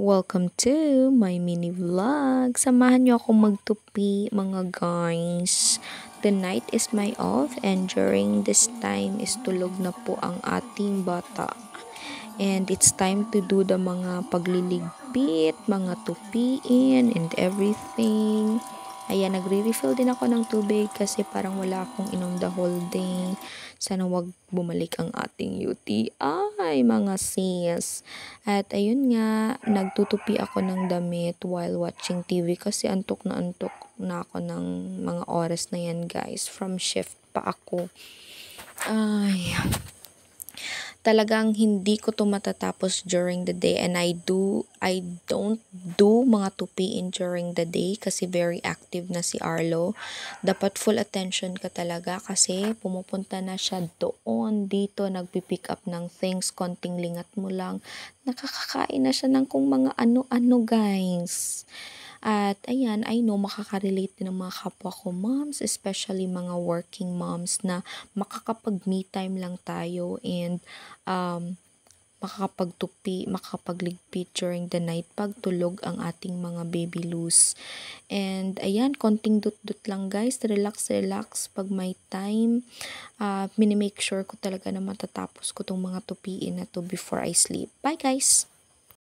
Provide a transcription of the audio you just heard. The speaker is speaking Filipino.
Welcome to my mini vlog. Samahan niyo ako magtupi mga guys. The night is my off and during this time is tulog na po ang ating bata. And it's time to do the mga pagliligpit, mga tupiin and everything. Ayan, nagre-refill din ako ng tubig kasi parang wala akong inom the whole day. Sana wag bumalik ang ating UTI, mga sis. At ayun nga, nagtutupi ako ng damit while watching TV kasi antok na ako ng mga oras na yan guys. From shift pa ako. Ay, talagang hindi ko to matatapos during the day and I don't do mga tupiin during the day kasi very active na si Arlo. Dapat full attention ka talaga kasi pumupunta na siya doon, dito, nagpipick up ng things, konting lingat mo lang, nakakakain na siya ng kung mga ano-ano guys. At ayan, I know makaka-relate din ng mga kapwa ko moms, especially mga working moms na makakapag me time lang tayo and makakapagtupi, makakapagligpit during the night pagtulog ang ating mga baby loose. And ayan, konting dut-dut lang guys, relax pag may time. Minimake sure ko talaga na matatapos ko tong mga tupiin na to before I sleep. Bye guys!